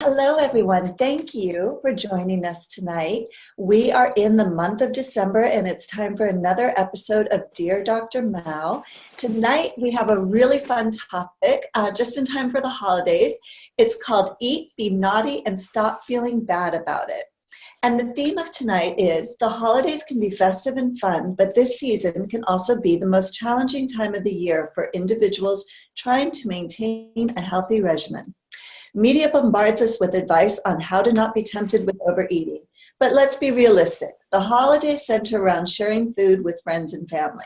Hello, everyone. Thank you for joining us tonight. We are in the month of December, and it's time for another episode of Dear Dr. Mao. Tonight, we have a really fun topic, just in time for the holidays. It's called Eat, Be Naughty, and Stop Feeling Bad About It. And the theme of tonight is the holidays can be festive and fun, but this season can also be the most challenging time of the year for individuals trying to maintain a healthy regimen. Media bombards us with advice on how to not be tempted with overeating. But let's be realistic. The holidays center around sharing food with friends and family.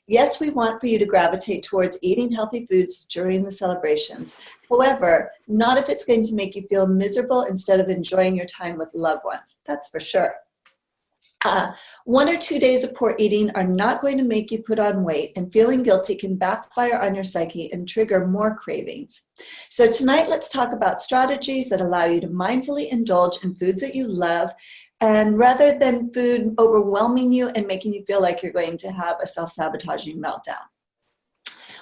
Yes, we want for you to gravitate towards eating healthy foods during the celebrations. However, not if it's going to make you feel miserable instead of enjoying your time with loved ones. That's for sure. 1 or 2 days of poor eating are not going to make you put on weight, and feeling guilty can backfire on your psyche and trigger more cravings. So tonight, let's talk about strategies that allow you to mindfully indulge in foods that you love, and rather than food overwhelming you and making you feel like you're going to have a self-sabotaging meltdown.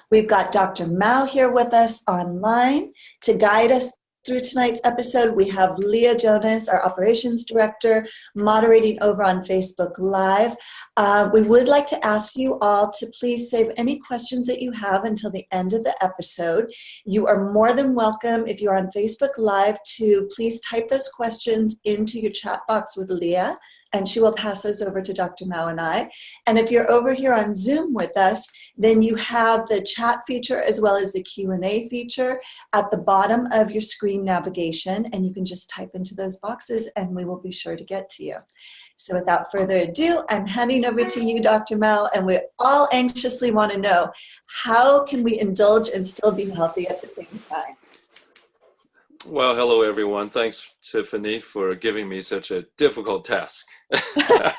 We've got Dr. Mao here with us online to guide us through tonight's episode. We have Leah Jonas, our operations director, moderating over on Facebook Live. We would like to ask you all to please save any questions that you have until the end of the episode. You are more than welcome, if you're on Facebook Live, to please type those questions into your chat box with Leah, and she will pass those over to Dr. Mao and I. And if you're over here on Zoom with us, then you have the chat feature as well as the Q&A feature at the bottom of your screen navigation, and you can just type into those boxes and we will be sure to get to you. So without further ado, I'm handing over to you, Dr. Mao, and we all anxiously want to know, how can we indulge and still be healthy at the same time? Well, hello, everyone. Thanks, Tiffany, for giving me such a difficult task. I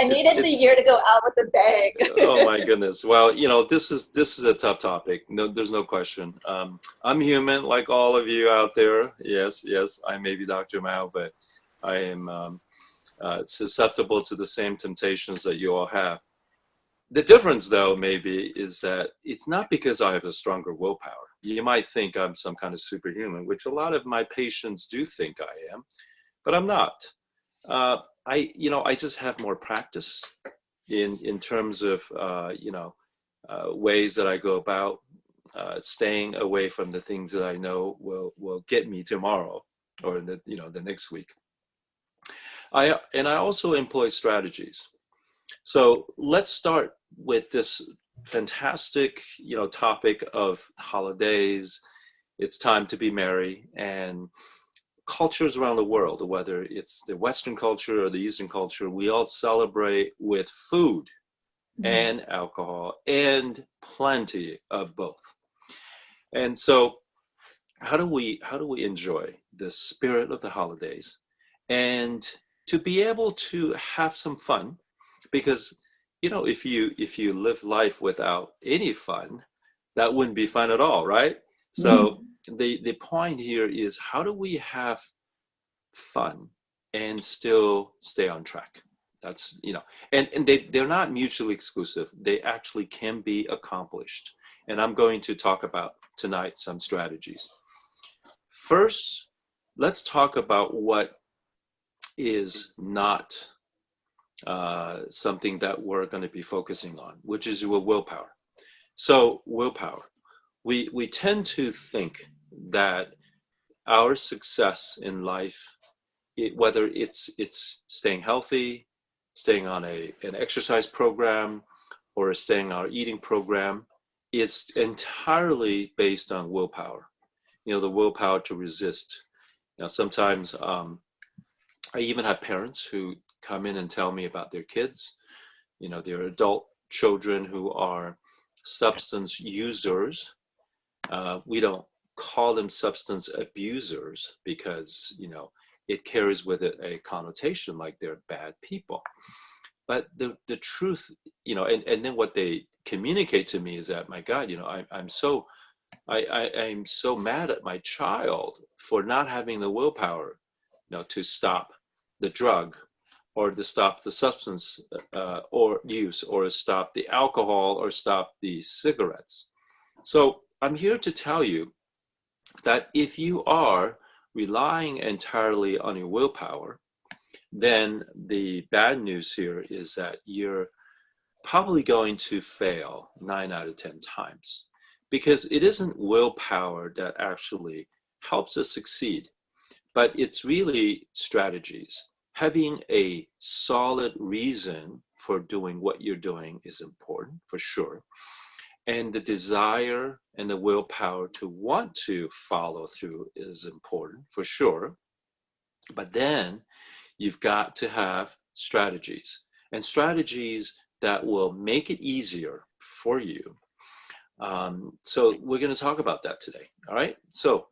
needed the year to go out with a bang. Oh, my goodness. Well, this is a tough topic. No, there's no question. I'm human, like all of you out there. Yes, I may be Dr. Mao, but I am susceptible to the same temptations that you all have. The difference, though, maybe, is that it's not because I have a stronger willpower. You might think I'm some kind of superhuman, which a lot of my patients do think I am, but I'm not. I just have more practice in terms of ways that I go about staying away from the things that I know will get me tomorrow or the next week. I also employ strategies. So let's start with this fantastic, topic of holidays. It's time to be merry, and cultures around the world, whether it's the Western culture or the Eastern culture, we all celebrate with food and alcohol and plenty of both. And so how do we enjoy the spirit of the holidays and to be able to have some fun? Because if you live life without any fun, that wouldn't be fun at all, right? So the point here is, how do we have fun and still stay on track? That's, and they're not mutually exclusive. They actually can be accomplished. And I'm going to talk about tonight some strategies. First, let's talk about what is not something that we're going to be focusing on, which is willpower. So willpower, we tend to think that our success in life, whether it's staying healthy, staying on an exercise program, or staying on our eating program, is entirely based on willpower. The willpower to resist. Sometimes I even have parents who come in and tell me about their kids, their adult children who are substance users. We don't call them substance abusers because, it carries with it a connotation like they're bad people. But the truth, and then what they communicate to me is that, my God, I'm so mad at my child for not having the willpower, to stop the drug, or to stop the substance or use, or stop the alcohol, or stop the cigarettes. So I'm here to tell you that if you are relying entirely on your willpower, then the bad news here is that you're probably going to fail 9 out of 10 times, because it isn't willpower that actually helps us succeed, but it's really strategies. Having a solid reason for doing what you're doing is important, for sure. And the desire and the willpower to want to follow through is important, for sure. But then you've got to have strategies, and strategies that will make it easier for you. So we're going to talk about that today. All right. So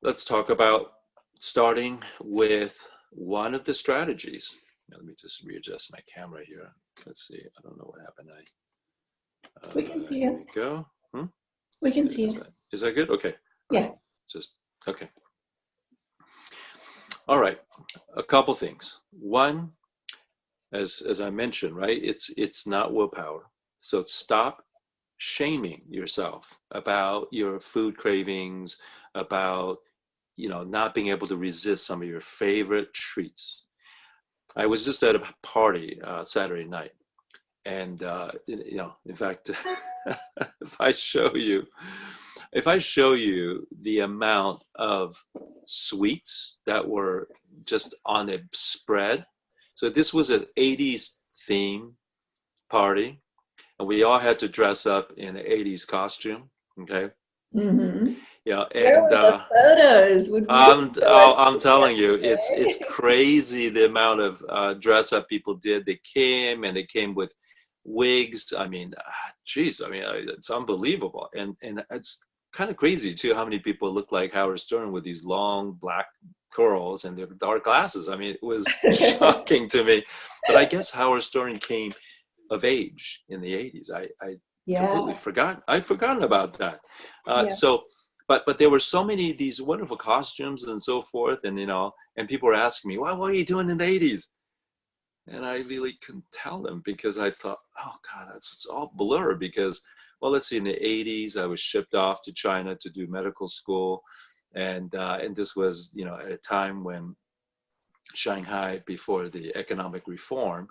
let's talk about starting with one of the strategies. Now, let me just readjust my camera here. Let's see. I don't know what happened. We can see Here you. we go. We can see you. Is that good? Okay. Yeah. Just okay. All right. A couple things. One, as I mentioned, right? It's not willpower. So stop shaming yourself about your food cravings, about not being able to resist some of your favorite treats. I was just at a party Saturday night, and in fact, if I show you the amount of sweets that were just on a spread. So this was an 80s theme party, and we all had to dress up in an 80s costume. Okay. Mm-hmm. Yeah, Where and were the photos? I'm telling you, it's crazy the amount of dress up people did. They came with wigs. I mean, geez, I mean, it's unbelievable, and it's kind of crazy too how many people look like Howard Stern with these long black curls and their dark glasses. I mean, it was shocking to me. But I guess Howard Stern came of age in the 80s. I completely forgot. I'd forgotten about that. So, but there were so many of these wonderful costumes and so forth, and and people were asking me, "Well, what are you doing in the 80s?" And I really couldn't tell them, because I thought, oh God, it's all blur. Because, well, let's see, in the 80s, I was shipped off to China to do medical school, and this was at a time when Shanghai, before the economic reform,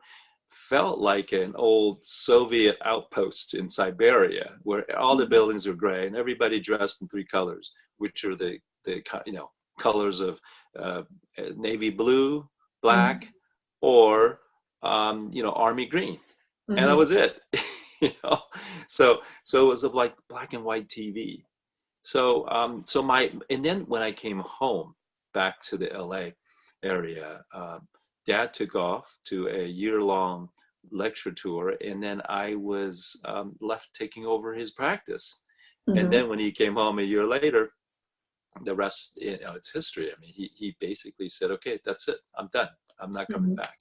felt like an old Soviet outpost in Siberia, where all the buildings were gray and everybody dressed in 3 colors, which are the colors of navy blue, black, or army green, and that was it. So it was like black and white TV. So and then when I came home back to the LA area, Dad took off to a year-long lecture tour, and then I was left taking over his practice. And then when he came home a year later, the rest, it's history. I mean, he basically said, "Okay, that's it. I'm done. I'm not coming back."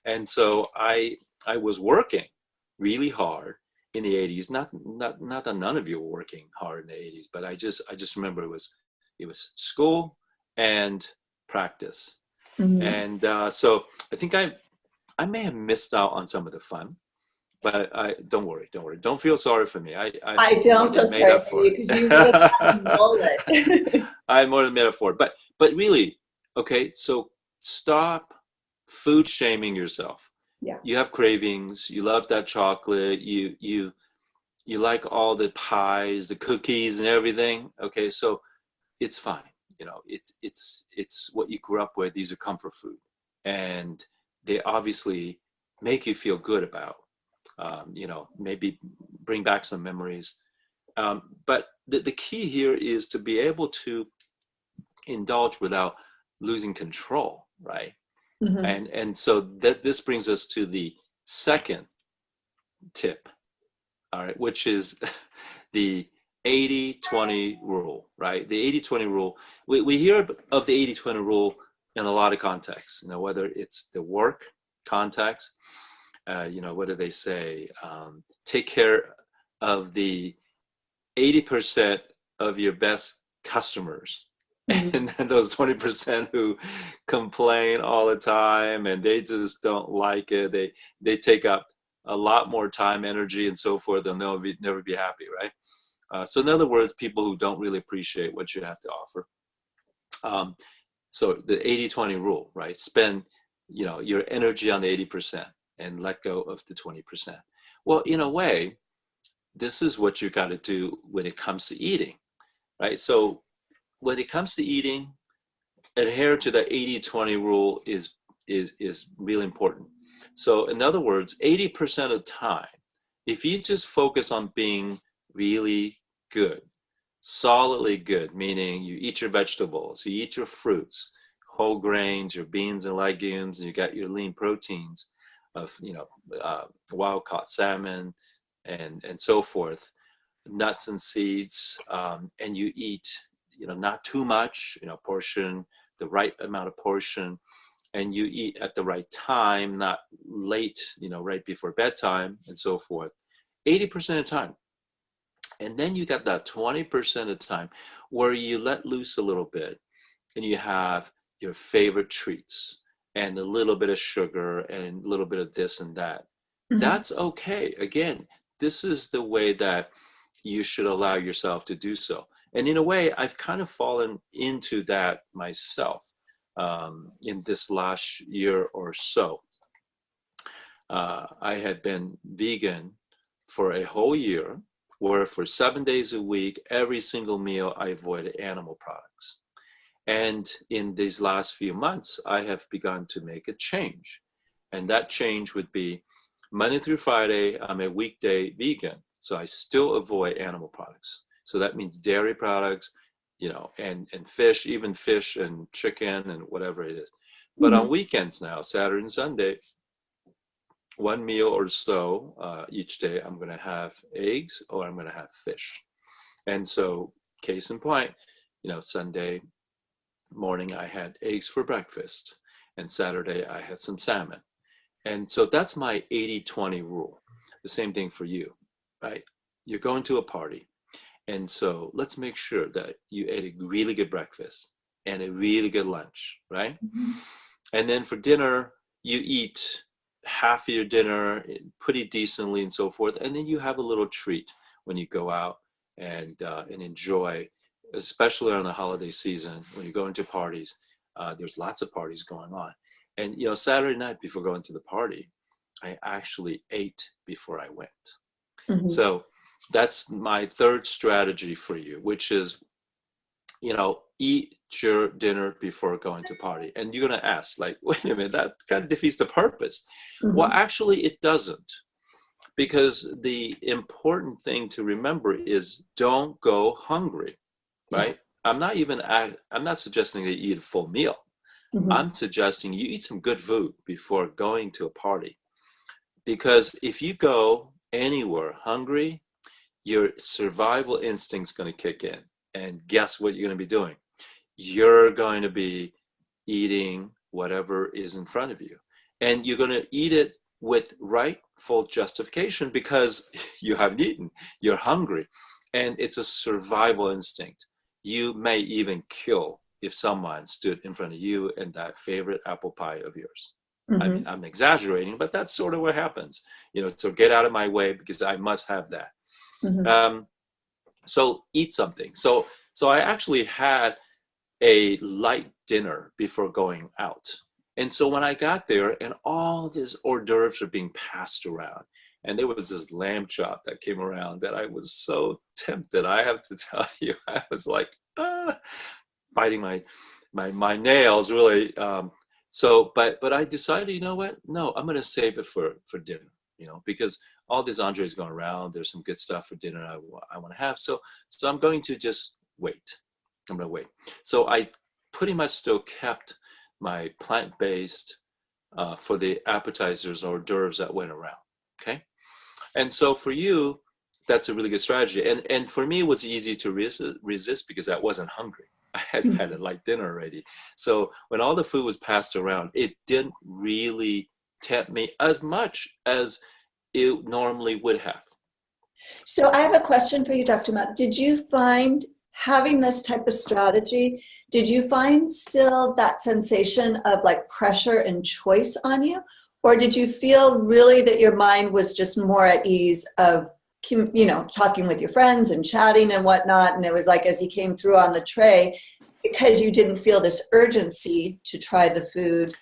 And so I was working really hard in the 80s. Not that none of you were working hard in the 80s, but I just remember it was school and practice. And so I think I may have missed out on some of the fun, but don't worry. Don't feel sorry for me. I don't feel sorry for you, because you would have known it. I more than made up for it. But really, okay, so stop food shaming yourself. Yeah. You have cravings, you love that chocolate, you like all the pies, the cookies and everything. Okay, so it's fine. It's what you grew up with. These are comfort food, and they obviously make you feel good about, maybe bring back some memories. But the key here is to be able to indulge without losing control, right? And so this brings us to the second tip, all right, which is the 80-20 rule, right? The 80-20 rule, we hear of the 80-20 rule in a lot of contexts, whether it's the work context, what do they say? Take care of the 80% of your best customers. And then those 20% who complain all the time and they just don't like it. They take up a lot more time, energy, and so forth. They'll never be happy, right? So in other words, people who don't really appreciate what you have to offer. Um, so the 80-20 rule, right? Spend, your energy on the 80% and let go of the 20%. Well, in a way, this is what you got to do when it comes to eating, right? So when it comes to eating, adhere to the 80-20 rule is really important. So in other words, 80% of the time, if you just focus on being really good, solidly good, meaning you eat your vegetables, you eat your fruits, whole grains, your beans and legumes, and you got your lean proteins of, wild caught salmon and so forth, nuts and seeds, and you eat, not too much, portion, the right amount of portion, and you eat at the right time, not late, right before bedtime and so forth, 80% of the time. And then you got that 20% of the time where you let loose a little bit and you have your favorite treats and a little bit of sugar and a little bit of this and that. Mm-hmm. That's okay. Again, this is the way that you should allow yourself to do so. And in a way, I've kind of fallen into that myself in this last year or so. I had been vegan for a whole year, where for 7 days a week, every single meal, I avoided animal products. And in these last few months, I have begun to make a change. And that change would be Monday through Friday, I'm a weekday vegan. So I still avoid animal products. So that means dairy products, and fish, even fish and chicken and whatever it is. But on weekends now, Saturday and Sunday, one meal or so each day, I'm going to have eggs or I'm going to have fish. And so, case in point, Sunday morning I had eggs for breakfast, and Saturday I had some salmon. And so that's my 80-20 rule. The same thing for you, right? You're going to a party. And so let's make sure that you ate a really good breakfast and a really good lunch, right? Mm-hmm. And then for dinner, you eat half of your dinner pretty decently and so forth. And then you have a little treat when you go out and enjoy, especially on the holiday season, when you go into parties. There's lots of parties going on. And, Saturday night before going to the party, I actually ate before I went. Mm-hmm. So that's my third strategy for you, which is, eat your dinner before going to party. And you're going to ask, like, wait a minute, that kind of defeats the purpose. Mm-hmm. Well, actually, it doesn't. Because the important thing to remember is don't go hungry, right? Yeah. I'm not suggesting that you eat a full meal. Mm-hmm. I'm suggesting you eat some good food before going to a party. Because if you go anywhere hungry, your survival instinct's going to kick in. And guess what you're going to be doing? You're going to be eating whatever is in front of you. And you're going to eat it with rightful justification because you haven't eaten. You're hungry. And it's a survival instinct. You may even kill if someone stood in front of you and that favorite apple pie of yours. Mm-hmm. I mean, I'm exaggerating, but that's sort of what happens. So get out of my way because I must have that. Mm-hmm. So eat something. So I actually had a light dinner before going out. And so when I got there and all these hors d'oeuvres are being passed around, and there was this lamb chop that came around that I was so tempted. I have to tell you, I was like, biting my nails really. But I decided, you know what? No, I'm going to save it for dinner, because all these entrees going around, there's some good stuff for dinner I want to have. So I'm going to just wait. I'm going to wait. So I pretty much still kept my plant-based for the appetizers or hors d'oeuvres that went around. Okay. And so for you, that's a really good strategy. And for me, it was easy to resist because I wasn't hungry. I had had a light dinner already. So when all the food was passed around, it didn't really tempt me as much as it normally would have. So I have a question for you, Dr. Matt. Did you find having this type of strategy, did you find still that sensation of like pressure and choice on you? Or did you feel really that your mind was just more at ease of, talking with your friends and chatting and whatnot? And it was like, as you came through on the tray, Because you didn't feel this urgency to try the food,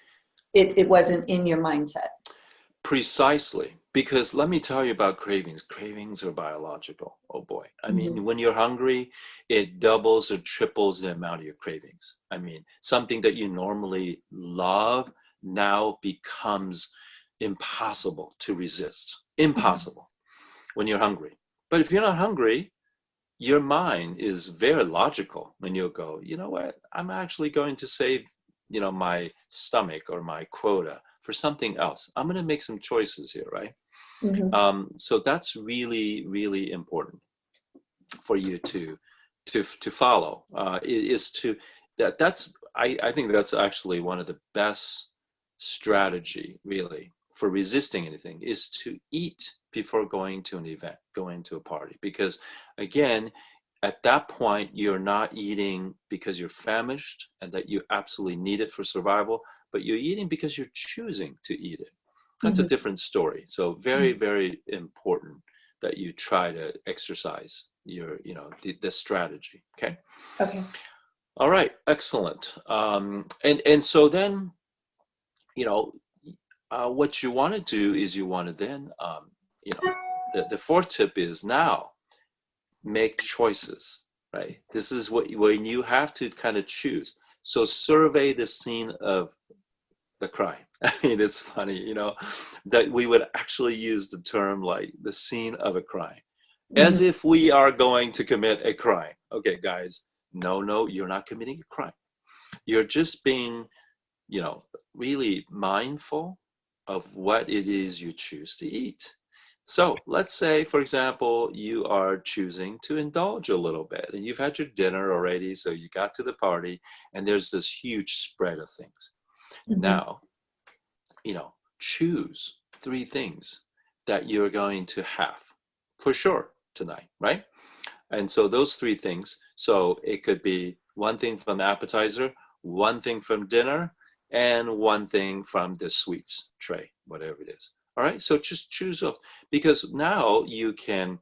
it wasn't in your mindset. Precisely. Because let me tell you about cravings. Cravings are biological. Oh boy. I Mhm. mean, when you're hungry, it doubles or triples the amount of your cravings. I mean, something that you normally love now becomes impossible to resist. Mhm. Impossible when you're hungry. But if you're not hungry, your mind is very logical when you go, you know what, I'm actually going to save, my stomach or my quota for something else. I'm going to make some choices here, right? Mhm. So that's really, really important for you to follow. Is to I think that's actually one of the best strategy really for resisting anything is to eat before going to an event, going to a party, because again, at that point you're not eating because you're famished and that you absolutely need it for survival, but you're eating because you're choosing to eat it. That's a Mhm. different story. So very, Mhm. very important that you try to exercise your, the strategy. Okay. Okay. All right. Excellent. And so then, you know, what you want to do is you want to then, the fourth tip is now make choices, right? This is when you have to kind of choose. So survey the scene of the crime. I mean, it's funny, that we would actually use the term like the scene of a crime, as Mhm. if we are going to commit a crime. Okay, guys, no, no, you're not committing a crime. You're just being, really mindful of what it is you choose to eat. So let's say, for example, you are choosing to indulge a little bit and you've had your dinner already. So you got to the party and there's this huge spread of things. Mhm. Now, choose three things that you're going to have for sure tonight, right? And so those three things, so it could be one thing from the appetizer, one thing from dinner, and one thing from the sweets tray, whatever it is. All right, so just choose up, because now you can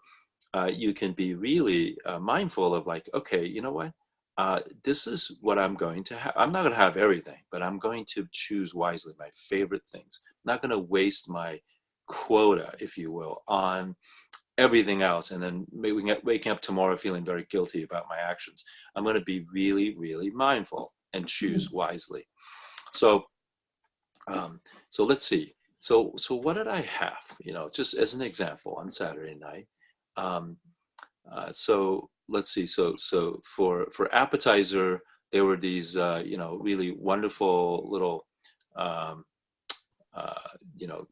be really mindful of like, okay, you know what? This is what I'm going to have. I'm not going to have everything, but I'm going to choose wisely my favorite things. I'm not going to waste my quota, if you will, on everything else. And then maybe waking up tomorrow feeling very guilty about my actions. I'm going to be really, really mindful and choose Mhm. wisely. So, so let's see. So what did I have? Just as an example, on Saturday night. Um, so let's see. So for appetizer, there were these really wonderful little um, uh, you know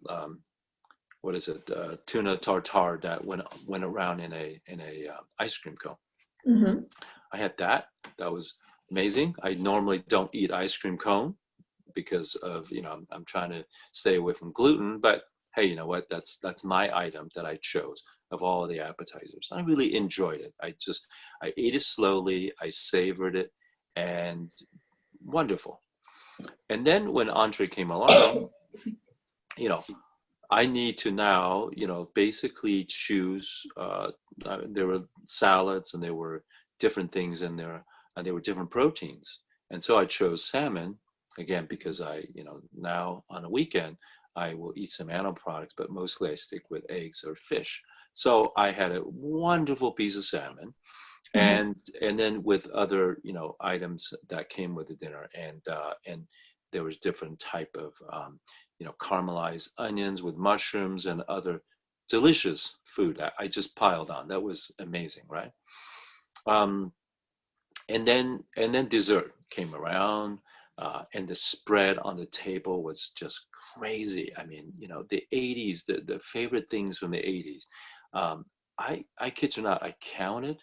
what is it, tuna tartare that went around in a ice cream cone. Mhm. I had that. That was amazing. I normally don't eat ice cream cone because of I'm trying to stay away from gluten, but hey, you know what, that's my item that I chose of all of the appetizers. I really enjoyed it. I ate it slowly, I savored it, and wonderful. And then when entree came along, you know I need to now basically choose there were salads and there were different things in there, and there were different proteins, and so I chose salmon again because now on a weekend I will eat some animal products, but mostly I stick with eggs or fish. So I had a wonderful piece of salmon, Mhm. and then with other items that came with the dinner, and there was different type of caramelized onions with mushrooms and other delicious food that I just piled on. That was amazing, right? um, and then dessert came around, and the spread on the table was just crazy. I mean, the 80s, the favorite things from the 80s. I kid you not, I counted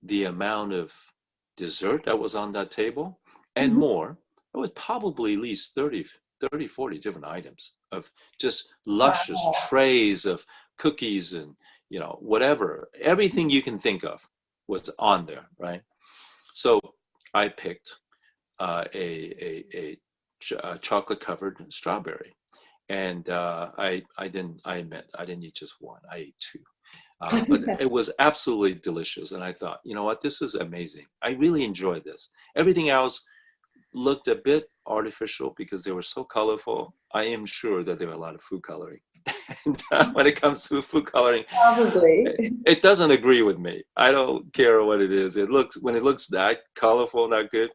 the amount of dessert that was on that table and Mhm. more. It was probably at least 40 different items of just luscious Wow. trays of cookies and whatever, everything you can think of was on there, right? So I picked a chocolate covered strawberry, and I admit I didn't eat just one, I ate two. But it was absolutely delicious. And I thought, you know what, this is amazing. I really enjoyed this. Everything else looked a bit artificial because they were so colorful. I am sure that there were a lot of food coloring. And when it comes to food coloring, Probably. it doesn't agree with me. I don't care what it is. When it looks that colorful, not good,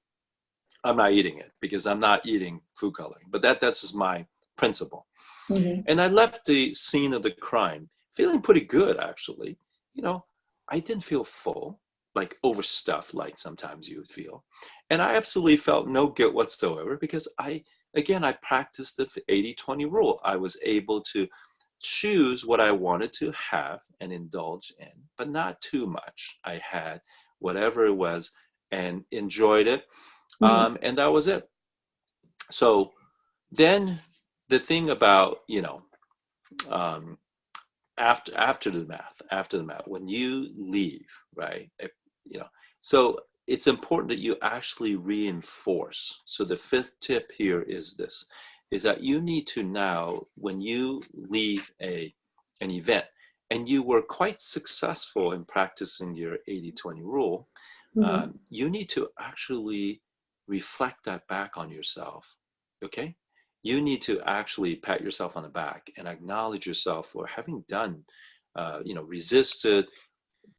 I'm not eating it because I'm not eating food coloring. But that's just my principle. Mm-hmm. And I left the scene of the crime feeling pretty good, actually. I didn't feel full, like overstuffed, like sometimes you would feel. And I absolutely felt no guilt whatsoever because I practiced the 80-20 rule. I was able to choose what I wanted to have and indulge in, but not too much. I had whatever it was and enjoyed it. Mm-hmm. And that was it. So then the thing about, um, after the math, when you leave, right? So it's important that you actually reinforce. So the fifth tip here is this, is that you need to now, when you leave an event, and you were quite successful in practicing your 80-20 rule, Mm-hmm. you need to actually reflect that back on yourself, okay? You need to actually pat yourself on the back and acknowledge yourself for having done, resisted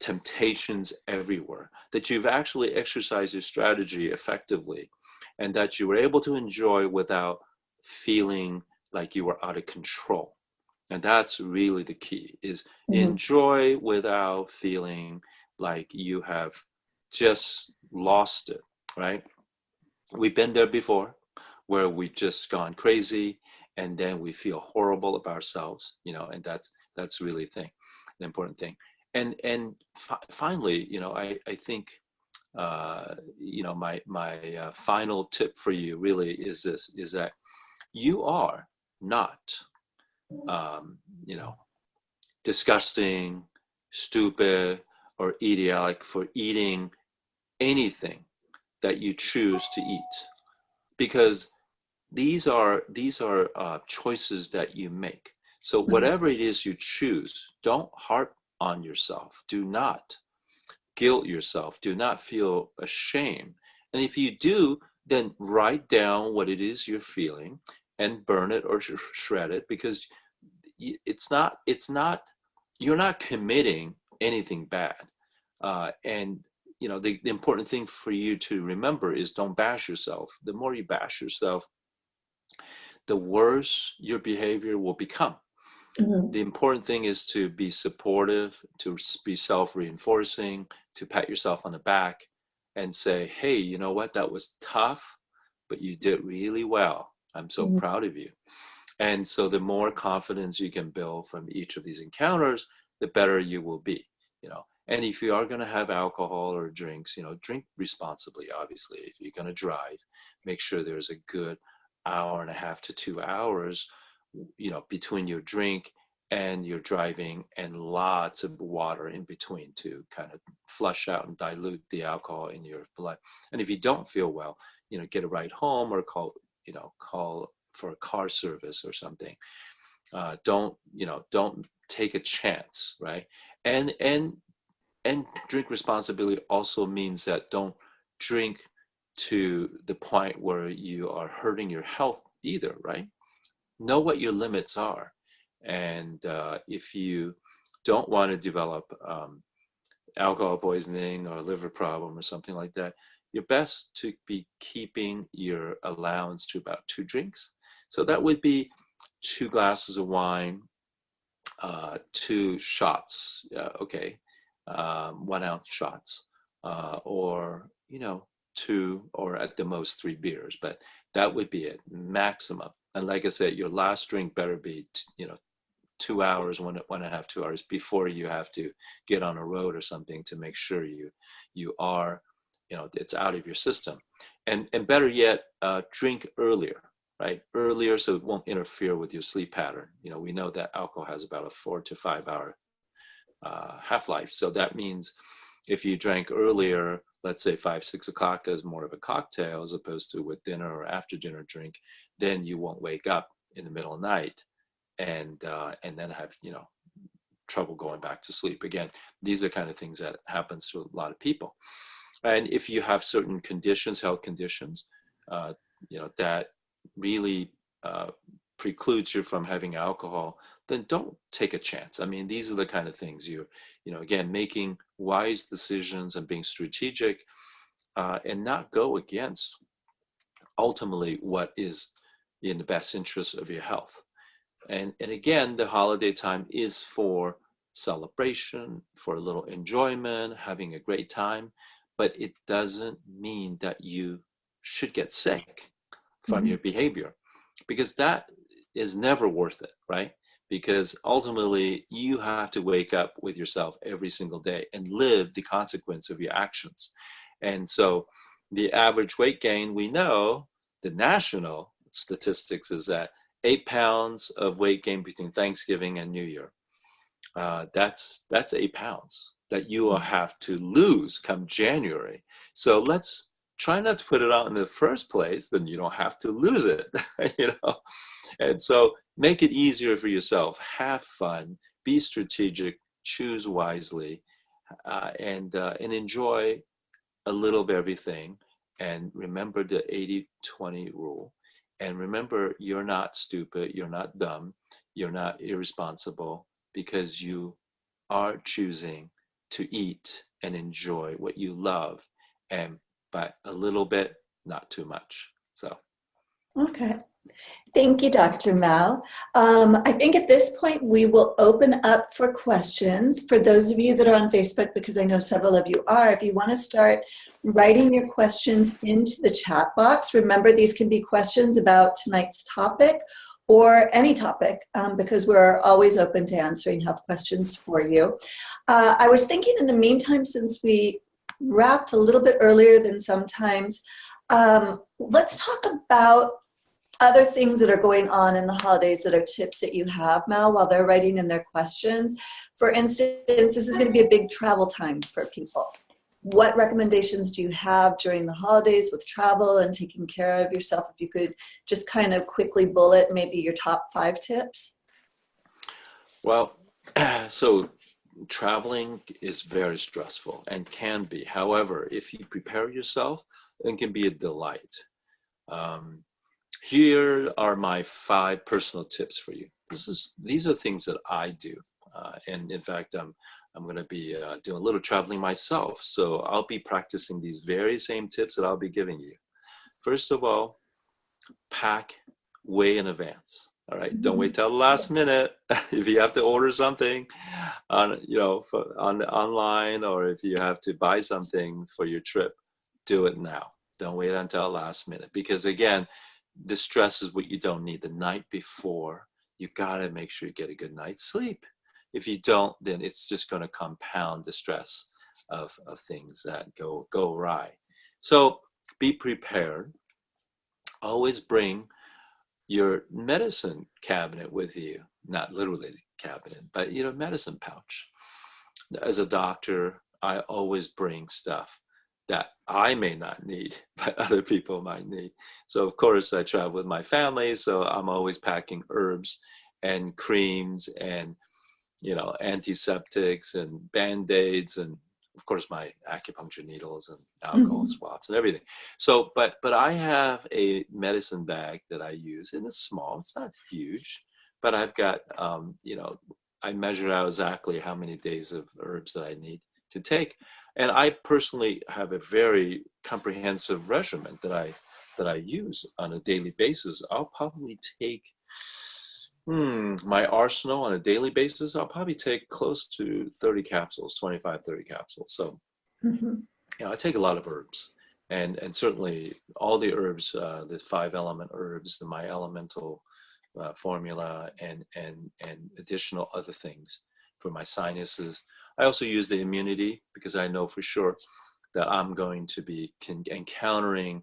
temptations everywhere, that you've actually exercised your strategy effectively, and that you were able to enjoy without feeling like you were out of control. And that's really the key, is Mm-hmm. enjoy without feeling like you have just lost it, right? We've been there before, where we just gone crazy and then we feel horrible about ourselves, and that's really the important thing. And finally, I think, my final tip for you really is this, is that you are not, um, you know disgusting, stupid, or idiotic for eating anything that you choose to eat, because these are choices that you make. So whatever it is you choose, don't harp on yourself. Do not guilt yourself. Do not feel ashamed. And if you do, then write down what it is you're feeling and burn it or shred it, because it's not you're not committing anything bad. And the important thing for you to remember is, don't bash yourself. The more you bash yourself, the worse your behavior will become. Mm-hmm. The important thing is to be supportive, to be self-reinforcing, to pat yourself on the back and say, hey, you know what, that was tough, but you did really well. I'm so Mm-hmm. proud of you. And so the more confidence you can build from each of these encounters, the better you will be. And if you are going to have alcohol or drinks, drink responsibly. Obviously, if you're going to drive, make sure there's a good hour and a half to 2 hours, between your drink and your driving, and lots of water in between to kind of flush out and dilute the alcohol in your blood. And if you don't feel well, get a ride home, or call for a car service or something. Don't take a chance, right? And drink responsibility also means that don't drink to the point where you are hurting your health either, right? Know what your limits are. And if you don't want to develop alcohol poisoning or liver problem or something like that, you're best to be keeping your allowance to about 2 drinks. So that would be 2 glasses of wine, 2 shots, okay, 1 ounce shots, or 2, or at the most 3 beers. But that would be it, maximum. And like I said, your last drink better be 2 hours, 1.5, 2 hours before you have to get on a road or something, to make sure you are, it's out of your system. And better yet, drink earlier, right? Earlier, so it won't interfere with your sleep pattern. We know that alcohol has about a 4 to 5 hour half-life. So that means if you drank earlier, let's say 5, 6 o'clock, as more of a cocktail as opposed to with dinner or after dinner drink, then you won't wake up in the middle of the night and then have trouble going back to sleep. Again, these are kind of things that happens to a lot of people. And if you have certain conditions, health conditions, that really precludes you from having alcohol, then don't take a chance. I mean, these are the kind of things again, making wise decisions and being strategic, and not go against ultimately what is in the best interest of your health. And again, the holiday time is for celebration, for a little enjoyment, having a great time, but it doesn't mean that you should get sick from your behavior, because that is never worth it, right? Because ultimately you have to wake up with yourself every single day and live the consequence of your actions. And so the average weight gain, we know the national statistics is that 8 pounds of weight gain between Thanksgiving and New Year. That's 8 pounds that you will have to lose come January. So let's try not to put it out in the first place, then you don't have to lose it, And so make it easier for yourself. Have fun, be strategic, choose wisely, and enjoy a little of everything. And remember the 80-20 rule. And remember, you're not stupid, you're not dumb, you're not irresponsible, because you are choosing to eat and enjoy what you love, and by a little bit, not too much. So. Okay. Thank you, Dr. Mao. I think at this point we will open up for questions. For those of you that are on Facebook, because I know several of you are, if you want to start writing your questions into the chat box, remember these can be questions about tonight's topic or any topic, because we're always open to answering health questions for you. I was thinking in the meantime, since we wrapped a little bit earlier than sometimes, let's talk about other things that are going on in the holidays that are tips that you have, Mel, while they're writing in their questions. For instance, this is going to be a big travel time for people. What recommendations do you have during the holidays with travel and taking care of yourself? If you could just kind of quickly bullet maybe your top 5 tips. Well, so traveling is very stressful and can be. However, if you prepare yourself, it can be a delight. Here are my 5 personal tips for you. These are things that I do, and in fact, I'm going to be doing a little traveling myself. So I'll be practicing these very same tips that I'll be giving you. First of all, pack way in advance. All right, don't wait till the last minute. If you have to order something on online, or if you have to buy something for your trip, do it now. Don't wait until the last minute, because again, the stress is what you don't need. The night before, you gotta make sure you get a good night's sleep. If you don't, then it's just going to compound the stress of things that go awry. So be prepared. Always bring your medicine cabinet with you, not literally cabinet, but medicine pouch. As a doctor, I always bring stuff that I may not need, but other people might need. So of course I travel with my family, so I'm always packing herbs and creams and antiseptics and Band-Aids, and of course my acupuncture needles and alcohol swabs and everything. So, but I have a medicine bag that I use, and it's small, it's not huge, but I've got, I measure out exactly how many days of herbs that I need to take. And I personally have a very comprehensive regimen that I use on a daily basis. I'll probably take my arsenal on a daily basis. I'll probably take close to 30 capsules, 25, 30 capsules. So, I take a lot of herbs, and certainly all the herbs, the 5 element herbs, my elemental formula, and additional other things for my sinuses. I also use the immunity, because I know for sure that I'm going to be encountering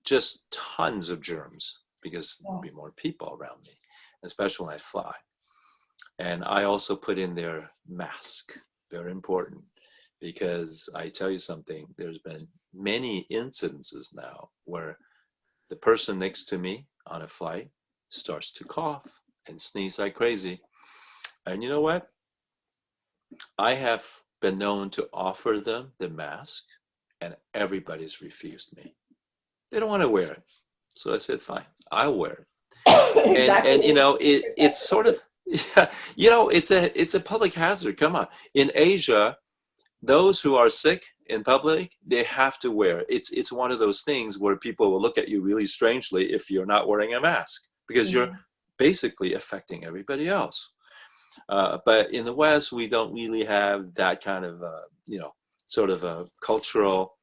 just tons of germs, because there'll be more people around me, especially when I fly. And I also put in their mask, very important, because I tell you something, there's been many incidences now where the person next to me on a flight starts to cough and sneeze like crazy. And you know what? I have been known to offer them the mask, and everybody's refused me. They don't want to wear it. So I said, fine, I'll wear it. And Exactly. it's sort of, yeah, it's a public hazard. Come on. In Asia, those who are sick in public, they have to wear it. It's one of those things where people will look at you really strangely if you're not wearing a mask, because you're Mhm. basically affecting everybody else. But in the West, we don't really have that kind of, sort of a cultural,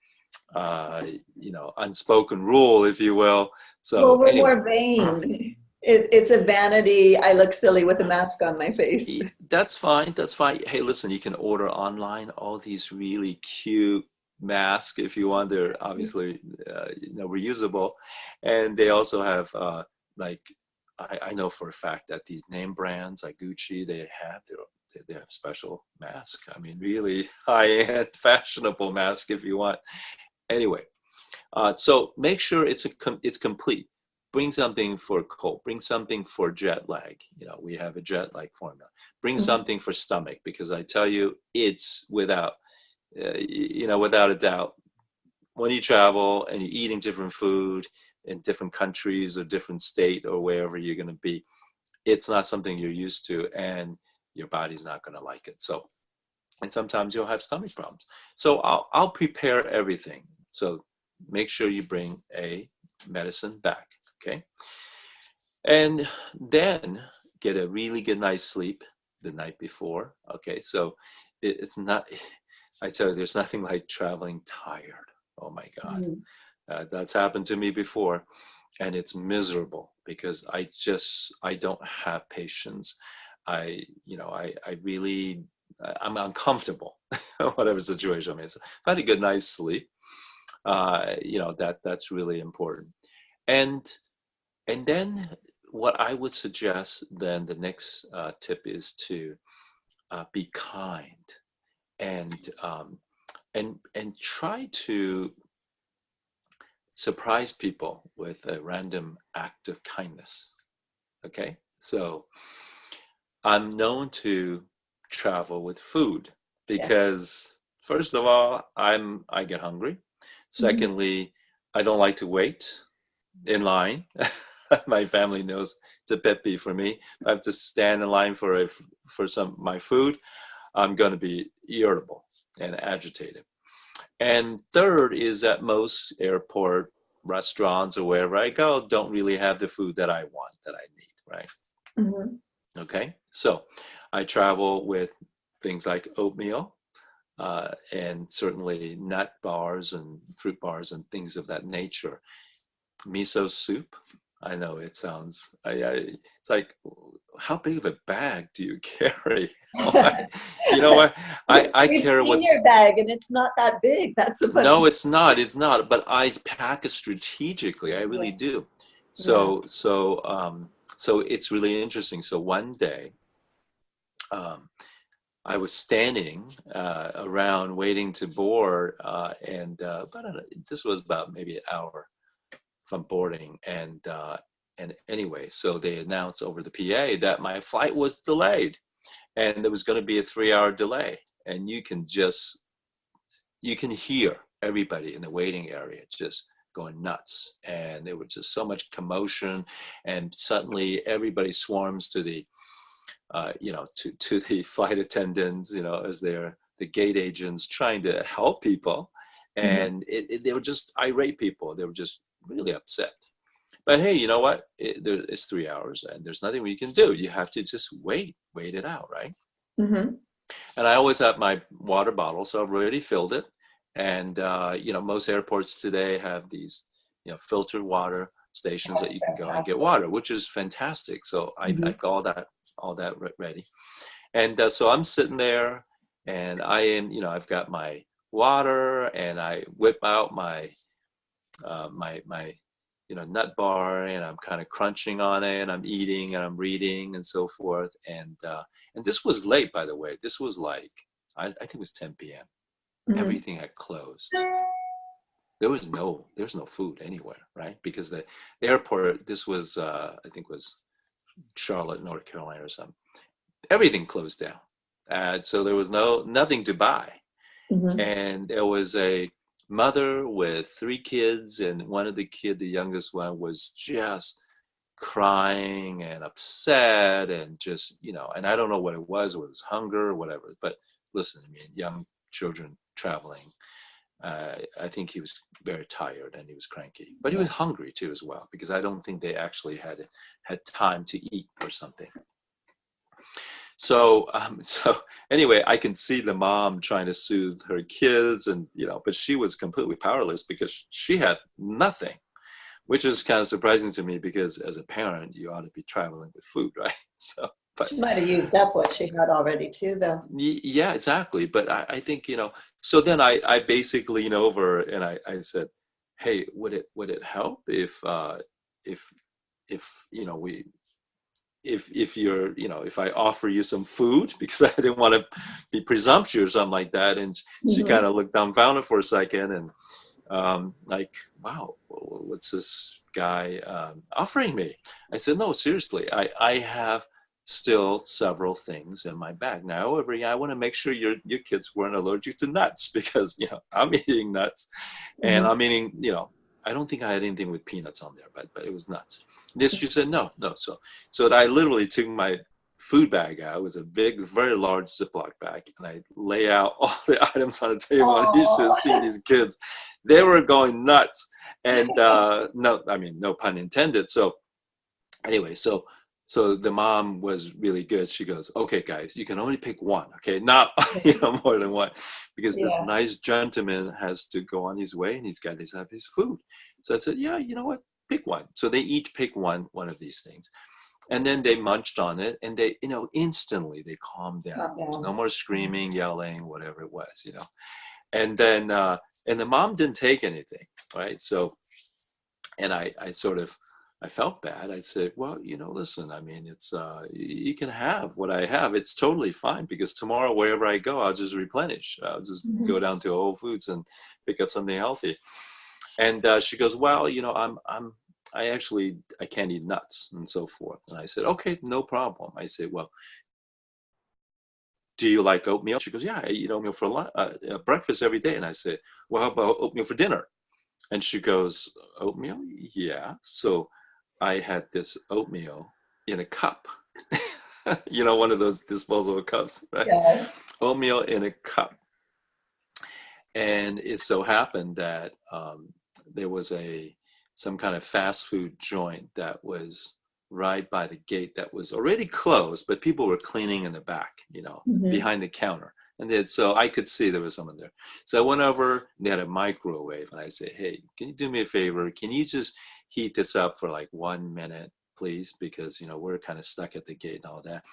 unspoken rule, if you will. Well, So we're anyway, more vain. It's a vanity. I look silly with a mask on my face. that's fine. That's fine. Hey, listen, you can order online all these really cute masks if you want. They're obviously, reusable, and they also have like I know for a fact that these name brands like Gucci, they have special masks. I mean, really high-end, fashionable mask if you want. Anyway, so make sure it's complete. Bring something for cold. Bring something for jet lag. We have a jet lag formula. Bring Mhm. something for stomach, because I tell you, it's without a doubt, when you travel and you're eating different food in different countries or different state or wherever you're going to be, it's not something you're used to, and your body's not going to like it. So, and sometimes you'll have stomach problems. So I'll prepare everything. So make sure you bring a medicine back, okay? And then get a really good night's sleep the night before, okay? So it's not, I tell you, there's nothing like traveling tired. Oh my God. Mhm. That's happened to me before, and it's miserable because I don't have patience. I really, I'm uncomfortable, whatever situation I'm in. So if I had a good night's sleep, that's really important. And and then what I would suggest then the next tip is to be kind, and and try to surprise people with a random act of kindness. Okay, so I'm known to travel with food Yeah. because first of all, I get hungry. Mhm. Secondly, I don't like to wait in line. My family knows it's a pet peeve for me. If I have to stand in line for some my food, I'm going to be irritable and agitated. And third is that most airport restaurants or wherever I go don't really have the food that I want, that I need, right? Mhm. Okay, so I travel with things like oatmeal, and certainly nut bars and fruit bars and things of that nature. Miso soup. I know it sounds. It's like, how big of a bag do you carry? You know what? I We've carry seen what's. your bag and it's not that big. That's the funny No, it's not. It's not. But I pack it strategically. I thing. really do. Yeah. So it's really interesting. So one day, um, I was standing around waiting to board, and this was about maybe an hour from boarding, and anyway, so they announced over the PA that my flight was delayed, and there was going to be a 3-hour delay, and you can hear everybody in the waiting area just going nuts, and there was just so much commotion, and suddenly everybody swarms to the to the flight attendants, as they're the gate agents trying to help people, Mhm. and they were just irate people. They were just really upset. But hey, you know what? It's 3 hours, and there's nothing we can do. You have to just wait it out, right? Mhm. And I always have my water bottle, so I've already filled it. And most airports today have these, filtered water stations that you can go and get Fantastic. water, which is fantastic. So Mhm. I've got all that ready. And so I'm sitting there, and I've got my water, and I whip out my nut bar, and I'm kind of crunching on it, and I'm eating, and I'm reading, and so forth. And this was late, by the way. This was like I think it was 10 p.m. Mhm. Everything had closed. There was no food anywhere, right? Because the airport, this was I think was Charlotte, North Carolina or something. Everything closed down. So there was nothing to buy. Mhm. And there was a mother with 3 kids, and one of the youngest one, was just crying and upset and just, and I don't know what it was hunger or whatever. But listen, I mean, young children traveling, I think he was very tired and he was cranky, but he was hungry too as well, because I don't think they actually had time to eat or something. So, so anyway, I can see the mom trying to soothe her kids, and but she was completely powerless because she had nothing, which is kind of surprising to me, because as a parent, you ought to be traveling with food, right? So, but She might have used up what she had already too, though. yeah, exactly. But I think So then I basically leaned over and I said, "Hey, would it help if we if you're if I offer you some food?" Because I didn't want to be presumptuous or something like that. And she Mhm. kind of looked dumbfounded for a second, and like, wow, what's this guy offering me? I said, no, seriously, I have still several things in my bag. Now, however, I want to make sure your kids weren't allergic to nuts, because I'm eating nuts, and Mhm. I'm eating, I don't think I had anything with peanuts on there, but it was nuts. This, she said, no. So I literally took my food bag out. It was a big, very large Ziploc bag, and I lay out all the items on the table, and you should have seen these kids. They were going nuts, and no, I mean, no pun intended. So anyway, so the mom was really good. She goes, "Okay, guys, you can only pick one, okay? Not more than one, because this Yeah. nice gentleman has to go on his way, and he's got to have his food." So I said, "Yeah, you know what? Pick one." So they each pick one of these things, and then they munched on it, and they, instantly they calmed down. Not There's bad. no more screaming, yelling, whatever it was. And then and the mom didn't take anything, right? So, and I sort of, I felt bad. I said, well, listen, I mean, it's you can have what I have. It's totally fine, because tomorrow, wherever I go, I'll just replenish. I'll just go Mhm. down to Whole Foods and pick up something healthy. And she goes, well, I can't eat nuts and so forth. And I said, okay, no problem. I said, well, do you like oatmeal? She goes, yeah, I eat oatmeal for breakfast every day. And I said, well, how about oatmeal for dinner? And she goes, oatmeal? Yeah. So I had this oatmeal in a cup, one of those disposable cups, right? Yeah. Oatmeal in a cup. And it so happened that there was some kind of fast food joint that was right by the gate that was already closed, but people were cleaning in the back, Mhm. behind the counter. And so I could see there was someone there. So I went over, and they had a microwave, and I said, hey, can you do me a favor? Can you just heat this up for like 1 minute, please? Because, we're kind of stuck at the gate and all that.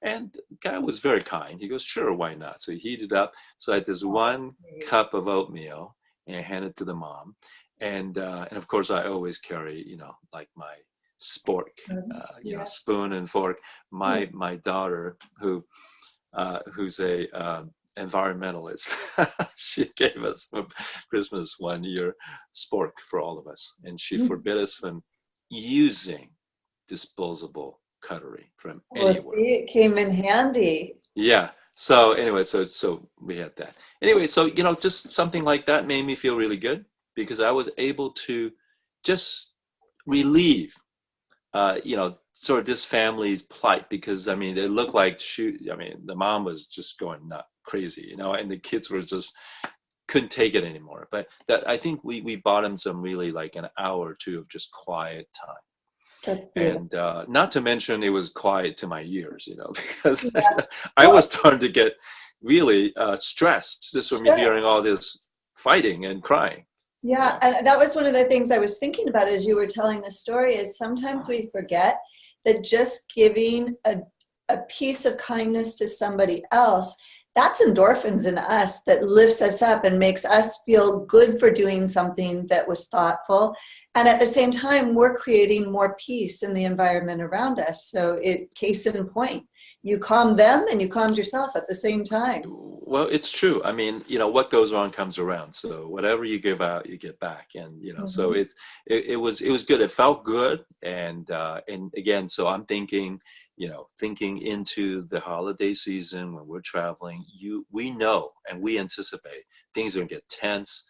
And the guy was very kind. He goes, sure, why not? So he heated up. So I had this one cup of oatmeal, and I handed it to the mom. And of course, I always carry, like my spork, Yeah. spoon and fork. Yeah. My daughter, who's a environmentalist, she gave us for Christmas one year spork for all of us, and she forbid us from using disposable cutlery from Well, anywhere. see, it came in handy. Yeah. So anyway, so we had that. Anyway, so just something like that made me feel really good, because I was able to just relieve, sort of this family's plight, because I mean, it looked like the mom was just going nut crazy, and the kids were just couldn't take it anymore. But that, I think we bought them some really, like, an hour or two of just quiet time. That's beautiful. And not to mention, it was quiet to my ears, because Yeah. I Well, was starting to get really stressed just from me sure. hearing all this fighting and crying. Yeah, Yeah. and that was one of the things I was thinking about as you were telling the story, is sometimes we forget that just giving a piece of kindness to somebody else, that's endorphins in us that lifts us up and makes us feel good for doing something that was thoughtful. And at the same time, we're creating more peace in the environment around us. So case in point, you calmed them and you calmed yourself at the same time. Well, it's true. I mean, what goes around comes around. So whatever you give out, you get back. And, so Mhm. it was good. It felt good. And again, so I'm thinking, thinking into the holiday season when we're traveling, we know and we anticipate things are going to get tense.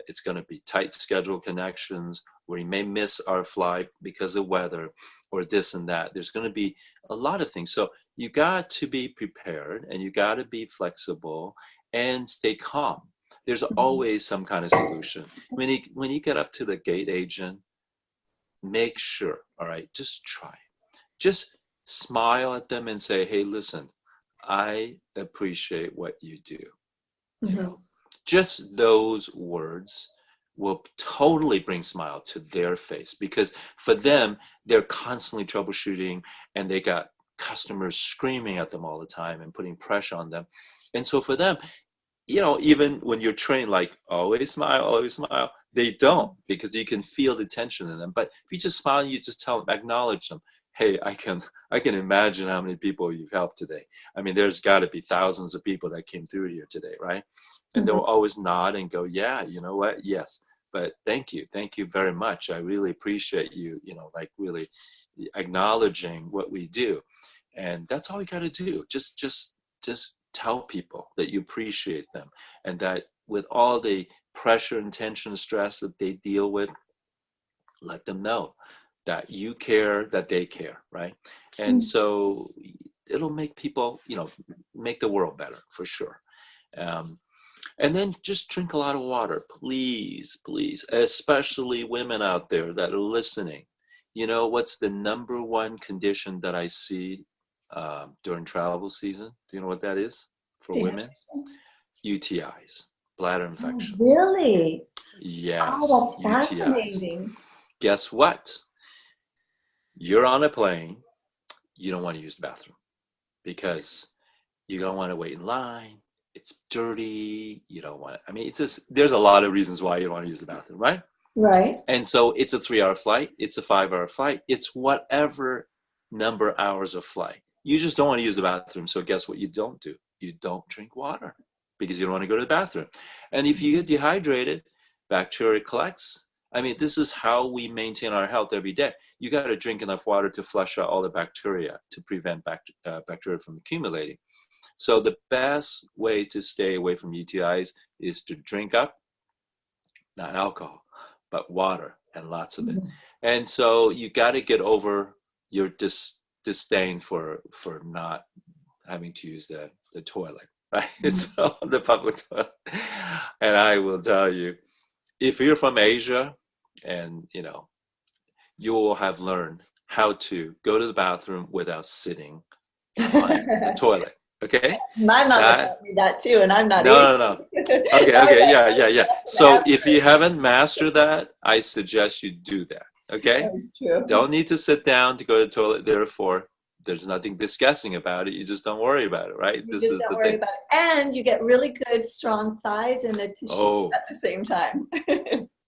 It's going to be tight schedule connections. We may miss our flight because of weather or this and that. There's going to be a lot of things. So you got to be prepared and you got to be flexible and stay calm. There's Mhm. always some kind of solution. When you get up to the gate agent, make sure, all right, just try. Just smile at them and say, hey, listen, I appreciate what you do. You Mhm. know, just those words will totally bring smile to their face, because for them, they're constantly troubleshooting and they got customers screaming at them all the time and putting pressure on them. And so for them, even when you're trained, like always smile, they don't, because you can feel the tension in them. But if you just smile, you just tell them, acknowledge them. Hey, I can imagine how many people you've helped today. I mean, there's got to be thousands of people that came through here today, right? And they'll Mhm. always nod and go, yeah, you know what? Yes. But thank you very much. I really appreciate you, like really acknowledging what we do. And that's all you got to do. Just tell people that you appreciate them, and that with all the pressure and tension and stress that they deal with, let them know that you care, that they care, right? And Mhm. so it'll make people, make the world better for sure. um, and then just drink a lot of water, please, please, especially women out there that are listening. What's the number one condition that I see during travel season? Do you know what that is for women? Dehydration. UTIs, bladder Oh, infections. really? Yes, Oh, that's UTIs. fascinating. Guess what? You're on a plane, you don't want to use the bathroom because you don't want to wait in line. It's dirty. You don't want, I mean, it's just, there's a lot of reasons why you don't want to use the bathroom, right? Right. And so it's a 3 hour flight, it's a 5 hour flight, it's whatever number hours of flight. You just don't want to use the bathroom. So guess what you don't do? You don't drink water because you don't want to go to the bathroom. And if you get dehydrated, bacteria collects. I mean, this is how we maintain our health every day. You got to drink enough water to flush out all the bacteria to prevent bacteria from accumulating. So the best way to stay away from UTIs is to drink up, not alcohol, but water, and lots of it. Mhm. And so you got to get over your disdain for not having to use the toilet, right? Mhm. So the public toilet. And I will tell you, if you're from Asia, and you will have learned how to go to the bathroom without sitting on the toilet. Okay? My mama That taught me that too, and I'm not Asian. No, no, no. Okay, All okay, right, yeah, yeah, yeah. So that's if you haven't mastered that, I suggest you do that. Okay? true. Don't need to sit down to go to the toilet. Therefore, there's nothing disgusting about it. You just don't worry about it, right? You This just is don't the worry thing. about it. And you get really good, strong thighs and a tushy Oh, at the same time.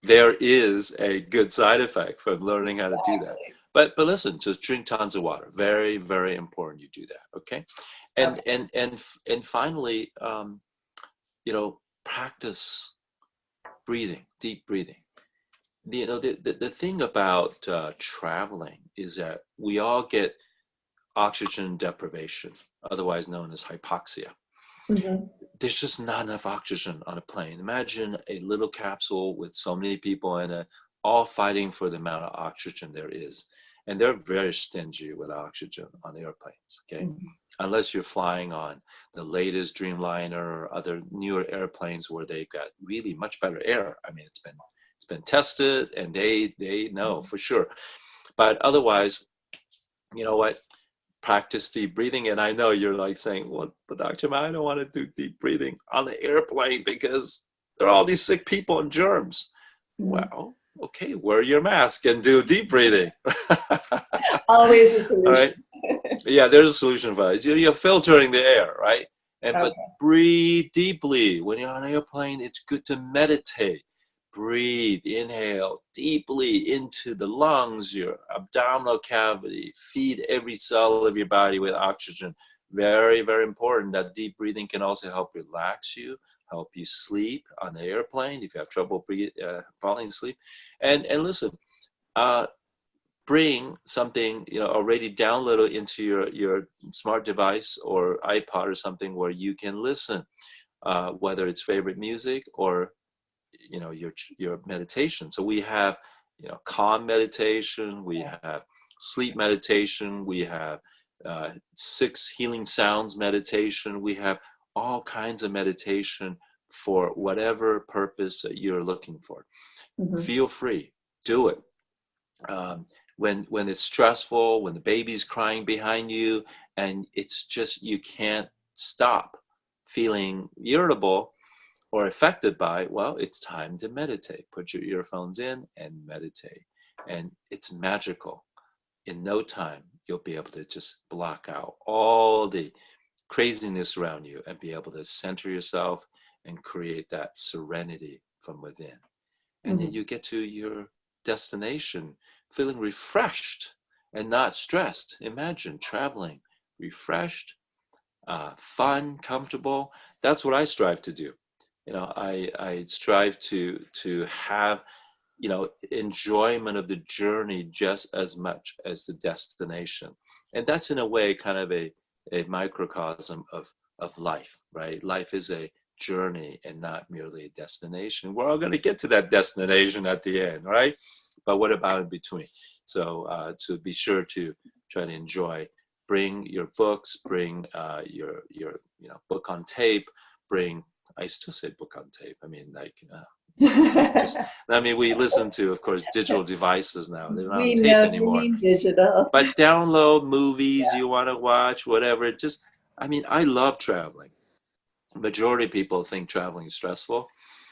there is a good side effect from learning how to do that. Exactly. But listen, just drink tons of water. Very, very important you do that. Okay? And Okay. and and and finally, practice breathing, deep breathing. The thing about traveling is that we all get oxygen deprivation, otherwise known as hypoxia. Mhm. There's just not enough oxygen on a plane. Imagine a little capsule with so many people in it, all fighting for the amount of oxygen there is. And they're very stingy with oxygen on airplanes, okay? Mhm. Unless you're flying on the latest Dreamliner or other newer airplanes where they've got really much better air. I mean, it's been tested and they know for sure. But otherwise, you know what? Practice deep breathing. And I know you're like saying, well, but Dr. Ma, I don't want to do deep breathing on the airplane because there are all these sick people and germs. Mhm. Well, okay, wear your mask and do deep breathing. Always a All solution. right. Yeah, there's a solution for it. You're filtering the air, right? But Okay. breathe deeply. When you're on an airplane, it's good to meditate. Breathe, inhale deeply into the lungs, your abdominal cavity. Feed every cell of your body with oxygen. very, very important. That deep breathing can also help relax you, help you sleep on the airplane if you have trouble falling asleep. And listen, bring something, already downloaded into your smart device or iPod or something where you can listen, whether it's favorite music or your meditation. So we have calm meditation, we have sleep meditation, we have 6 healing sounds meditation, we have all kinds of meditation for whatever purpose that you're looking for. Feel free, do it. When it's stressful, when the baby's crying behind you and it's just, you can't stop feeling irritable or affected by, well, it's time to meditate. Put your earphones in and meditate. And it's magical. In no time, you'll be able to just block out all the craziness around you and be able to center yourself and create that serenity from within. And then you get to your destination feeling refreshed and not stressed. Imagine traveling refreshed, fun, comfortable. That's what I strive to do. I strive to have, enjoyment of the journey just as much as the destination. And that's in a way kind of a microcosm of life, right? Life is a journey and not merely a destination. We're all going to get to that destination at the end, right? But what about in between? So to be sure to try to enjoy, bring your books, bring your book on tape, I still say book on tape. I mean, it's just, we listen to, of course, digital devices now. They're not on tape anymore. Digital. But download movies you want to watch, whatever. I love traveling. Majority of people think traveling is stressful.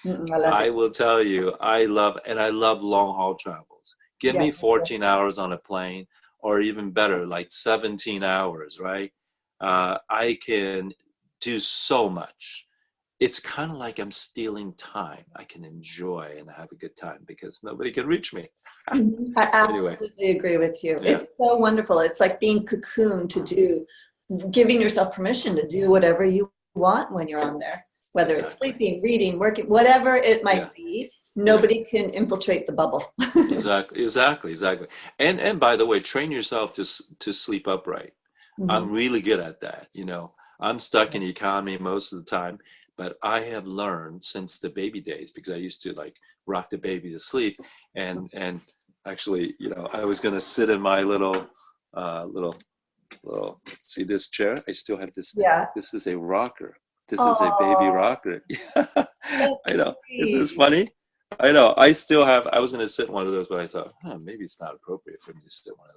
I will tell you, I love long haul travels. Give me 14 hours on a plane, or even better, like 17 hours, right? I can do so much. It's kind of like I'm stealing time. I can enjoy and have a good time because nobody can reach me. I absolutely agree with you. Yeah. It's so wonderful. It's like being cocooned to do, giving yourself permission to do whatever you want when you're on there, whether it's sleeping, reading, working, whatever it might be. Nobody can infiltrate the bubble. Exactly. And by the way, train yourself to sleep upright. I'm really good at that. I'm stuck in economy most of the time, but I have learned since the baby days, because I used to rock the baby to sleep, and actually, I was gonna sit in my little see this chair. I still have this. Yeah. This is a rocker. This is a baby rocker. I know. Isn't this funny? I know. I was going to sit in one of those, but I thought, maybe it's not appropriate for me to sit in one of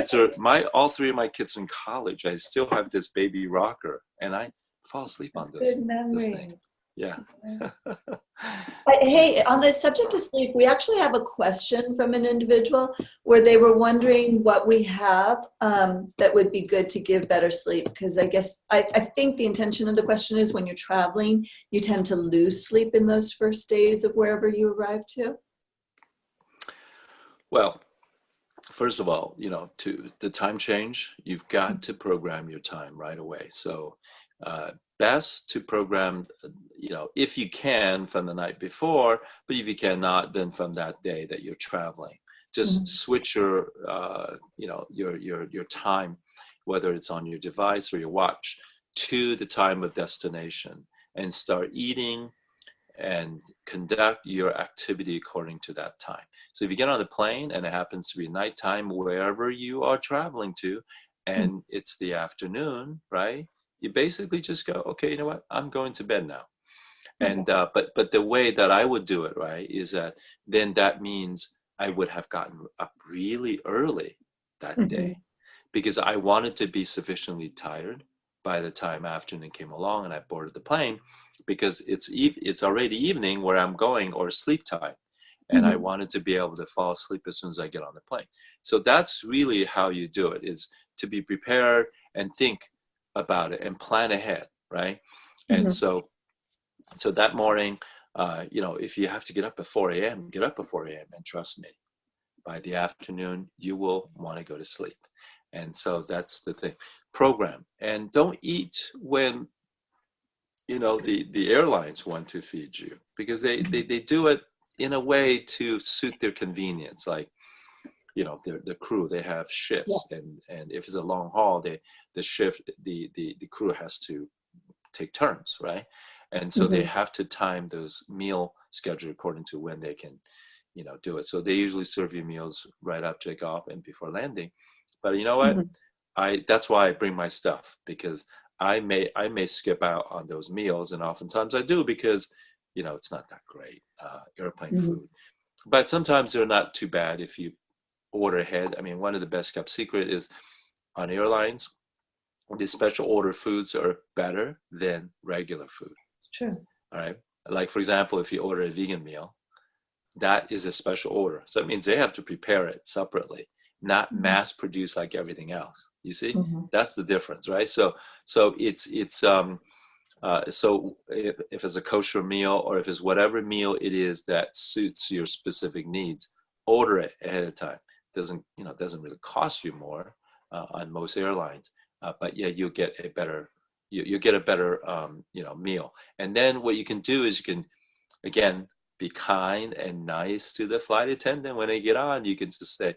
those. All 3 of my kids are in college. I still have this baby rocker, and I fall asleep on this thing. Yeah. Hey, on the subject of sleep, we actually have a question from an individual where they were wondering what we have that would be good to give better sleep. Because I think the intention of the question is when you're traveling, you tend to lose sleep in those first days of wherever you arrive to. Well, first of all, to the time change, you've got to program your time right away. So best to program, if you can, from the night before, but if you cannot, then from that day that you're traveling. Just switch your time, whether it's on your device or your watch, to the time of destination, and start eating and conduct your activity according to that time. So if you get on the plane and it happens to be nighttime wherever you are traveling to, and it's the afternoon, right? You basically just go, okay, you know what? I'm going to bed now. And but the way that I would do it, right, is that then that means I would have gotten up really early that day, because I wanted to be sufficiently tired by the time afternoon came along and I boarded the plane, because it's already evening where I'm going, or sleep time. And I wanted to be able to fall asleep as soon as I get on the plane. So that's really how you do it, is to be prepared and think about it and plan ahead, right? And so that morning, if you have to get up at 4 a.m., get up at 4 a.m. and trust me, by the afternoon, you will want to go to sleep. And so that's the thing. Program. And don't eat when, the airlines want to feed you, because they do it in a way to suit their convenience. Like, the crew, they have Yeah. shifts, and if it's a long haul, the crew has to take turns, right? And so they Mm-hmm. have to time those meal schedule according to when they can, do it. So they usually serve you meals right after takeoff and before landing. But you know what? Mm-hmm. That's why I bring my stuff, because I may skip out on those meals, and oftentimes I do, because it's not that great airplane Mm-hmm. food. But sometimes they're not too bad if you order ahead. I mean, one of the best kept secret is on airlines, these special order foods are better than regular food. True. All right. Like, for example, if you order a vegan meal, that is a special order. So it means they have to prepare it separately, not Mm-hmm. mass produced like everything else. You see, Mm-hmm. that's the difference, right? So so if it's a kosher meal, or if it's whatever meal it is that suits your specific needs, order it ahead of time. Doesn't really cost you more on most airlines, but yeah, you get a better meal. And then what you can do is, you can, again, be kind and nice to the flight attendant when they get on. You can just say,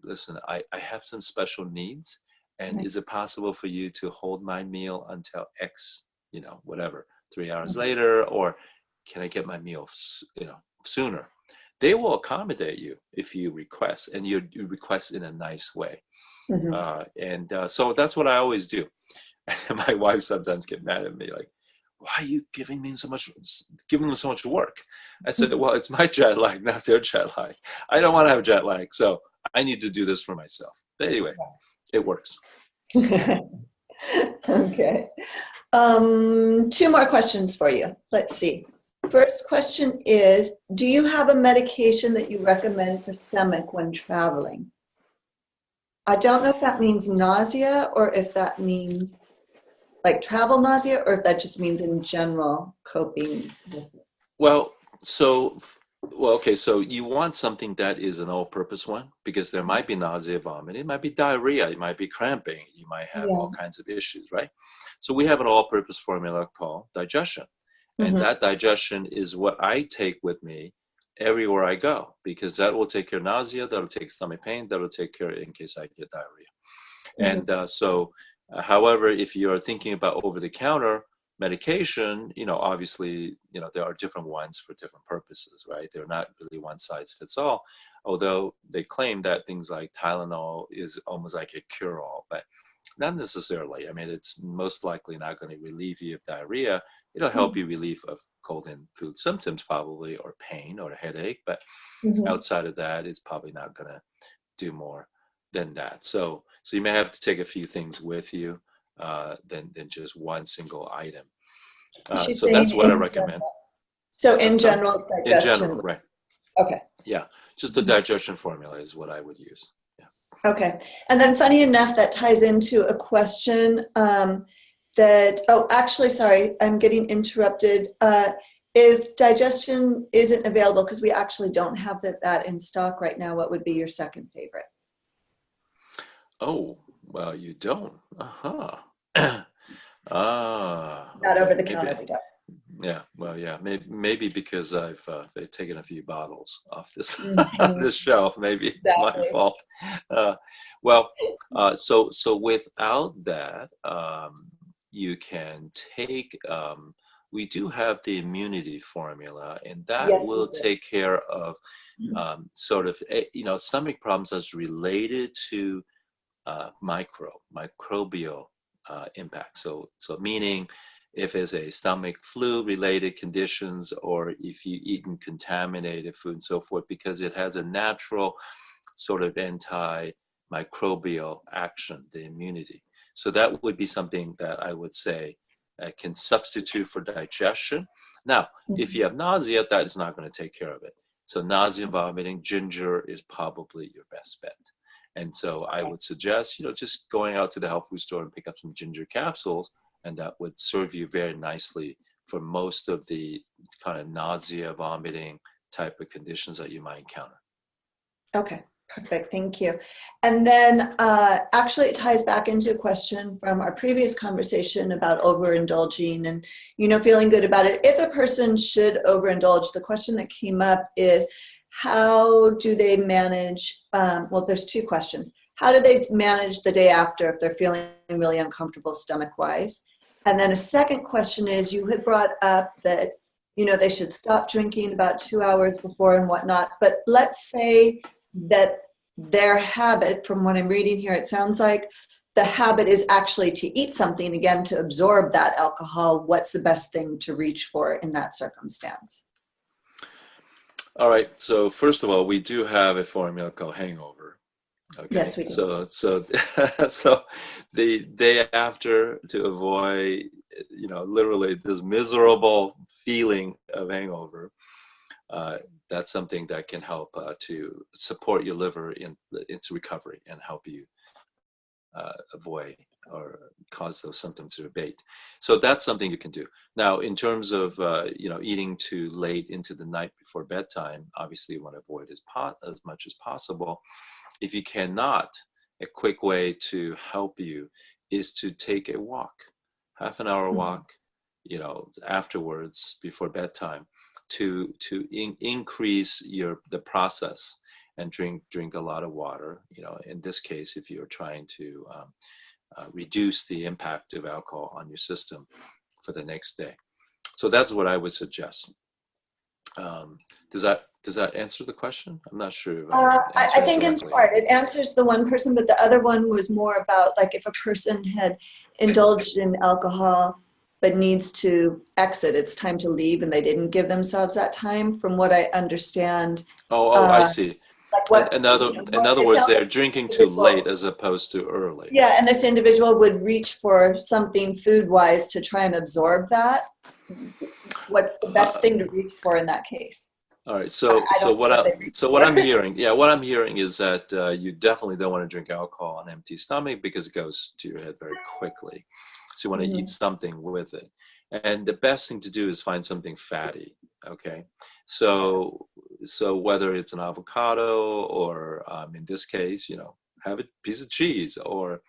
listen, I have some special needs, and Right. is it possible for you to hold my meal until X, whatever, 3 hours Mm-hmm. later, or can I get my meal, sooner? They will accommodate you if you request, and you request in a nice way. Mm-hmm. And so that's what I always do. And my wife sometimes get mad at me, like, why are you giving them so much work? I said, well, it's my jet lag, not their jet lag. I don't want to have jet lag, so I need to do this for myself. But anyway, it works. Okay. Two more questions for you. Let's see. First question is, do you have a medication that you recommend for stomach when traveling? I don't know if that means nausea, or if that means like travel nausea, or if that just means in general coping with it. Well, so, okay, so you want something that is an all-purpose one, because there might be nausea, vomit, it might be diarrhea, it might be cramping, you might have Yeah. all kinds of issues, right? So we have an all-purpose formula called digestion. And Mm-hmm. that digestion is what I take with me everywhere I go, because that will take care of nausea, that'll take stomach pain, that'll take care in case I get diarrhea. Mm-hmm. And however, if you're thinking about over-the-counter medication, obviously, there are different ones for different purposes, right? They're not really one size fits all, although they claim that things like Tylenol is almost like a cure-all, but not necessarily. I mean, it's most likely not going to relieve you of diarrhea. It'll help you relieve of cold and food symptoms, probably, or pain or headache, but Mm-hmm. outside of that, it's probably not going to do more than that. So you may have to take a few things with you than just one single item. She's So saying that's what I in recommend. general. So in I'm sorry? general, In general, digestion. right? Okay. Yeah, just the digestion formula is what I would use. Yeah. Okay. And then funny enough, that ties into a question actually, sorry, I'm getting interrupted. If digestion isn't available, because we actually don't have that in stock right now, what would be your second favorite? Oh, well, you don't. Uh-huh. Not over Okay. the Maybe. counter, we don't. Yeah. Well, yeah. Maybe because they've taken a few bottles off this on Mhm. this shelf. Maybe it's my Exactly. fault. Uh, well, so without that, you can take. We do have the immunity formula, and that Yes, we will do. take care of sort of stomach problems that's related to microbial impact. So meaning if it's a stomach flu related conditions, or if you eaten contaminated food and so forth, because it has a natural sort of antimicrobial action, the immunity. So that would be something that I would say can substitute for digestion. Now, if you Mhm. have nausea, that is not going to take care of it. So nausea, vomiting, ginger is probably your best bet. And so I would suggest, just going out to the health food store and pick up some ginger capsules, and that would serve you very nicely for most of the kind of nausea, vomiting type of conditions that you might encounter. Okay, Perfect, thank you. And then actually it ties back into a question from our previous conversation about overindulging and, feeling good about it. If a person should overindulge, the question that came up is, how do they manage, well, there's two questions. How do they manage the day after if they're feeling really uncomfortable stomach-wise? And then a second question is, you had brought up that, they should stop drinking about 2 hours before and whatnot. But let's say that their habit, from what I'm reading here, it sounds like the habit is actually to eat something, again, to absorb that alcohol. What's the best thing to reach for in that circumstance? All right. So first of all, we do have a formula called hangover. Okay. Yes, we do. So the day after, to avoid, literally this miserable feeling of hangover, that's something that can help to support your liver in its recovery and help you avoid or cause those symptoms to abate. So that's something you can do. Now, in terms of eating too late into the night before bedtime, obviously you want to avoid as much as possible. If you cannot, a quick way to help you is to take a walk, half an hour walk, afterwards before bedtime, to increase the process and drink a lot of water. In this case, if you're trying to reduce the impact of alcohol on your system for the next day. So that's what I would suggest. Does that answer the question? I'm not sure if I think in part it answers the one person, but the other one was more about like if a person had indulged in alcohol but needs to exit, it's time to leave, and they didn't give themselves that time. From what I understand. I see. Like what, in other words, they're drinking too late as opposed to early. Yeah, and this individual would reach for something food-wise to try and absorb that. What's the best thing to reach for in that case? All right. So what I'm hearing is that you definitely don't want to drink alcohol on an empty stomach because it goes to your head very quickly. So you want to eat something with it. And the best thing to do is find something fatty. Okay. So whether it's an avocado or in this case, have a piece of cheese, or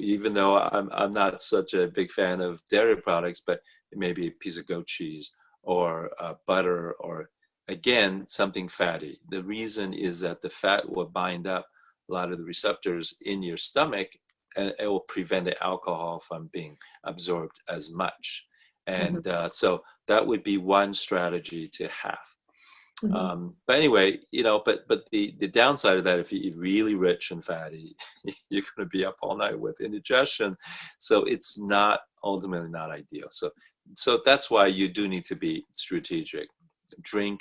even though I'm not such a big fan of dairy products, but maybe a piece of goat cheese or butter, or again, something fatty. The reason is that the fat will bind up a lot of the receptors in your stomach, and it will prevent the alcohol from being absorbed as much. And so that would be one strategy to have. But anyway, but the downside of that, if you eat really rich and fatty, you're going to be up all night with indigestion. So it's ultimately not ideal. So that's why you do need to be strategic. Drink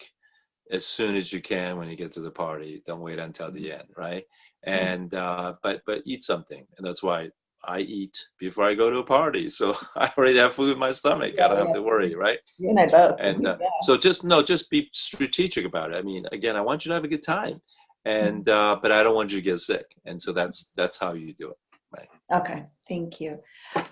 as soon as you can when you get to the party. Don't wait until the end, right? And but eat something, and that's why I eat before I go to a party. So I already have food in my stomach. I don't have to worry, right? You and I both. And so just be strategic about it. I mean, again, I want you to have a good time, and but I don't want you to get sick. And so that's how you do it, right? Okay, thank you.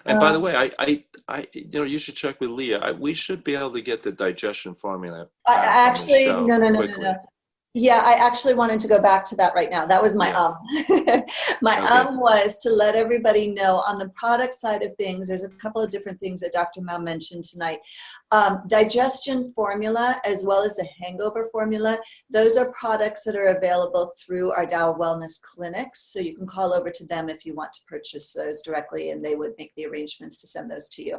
And by the way, I you should check with Leah. We should be able to get the digestion formula. I actually, no. Yeah, I actually wanted to go back to that right now. That was my My was to let everybody know on the product side of things, there's a couple of different things that Dr. Mao mentioned tonight. Digestion formula as well as the hangover formula, those are products that are available through our Dow Wellness clinics. So you can call over to them if you want to purchase those directly, and they would make the arrangements to send those to you.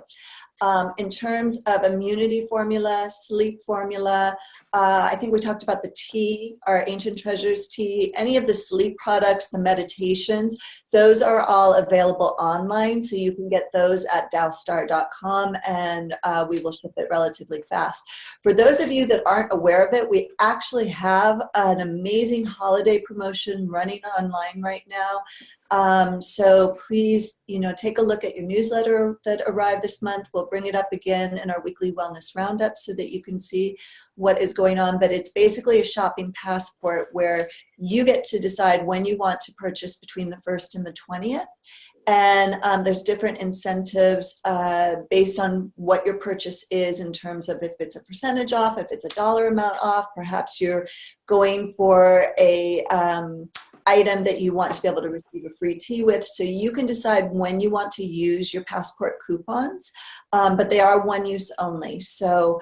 In terms of immunity formula, sleep formula, I think we talked about the tea, our Ancient Treasures tea, any of the sleep products, the meditations, those are all available online. So you can get those at dowstar.com, and we will ship it relatively fast. For those of you that aren't aware of it, we actually have an amazing holiday promotion running online right now. So please, take a look at your newsletter that arrived this month. We'll bring it up again in our weekly wellness roundup so that you can see what is going on. But it's basically a shopping passport where you get to decide when you want to purchase between the 1st and the 20th. And there's different incentives based on what your purchase is in terms of if it's a percentage off, if it's a dollar amount off. Perhaps you're going for a item that you want to be able to receive a free tea with. So you can decide when you want to use your passport coupons, but they are one use only. So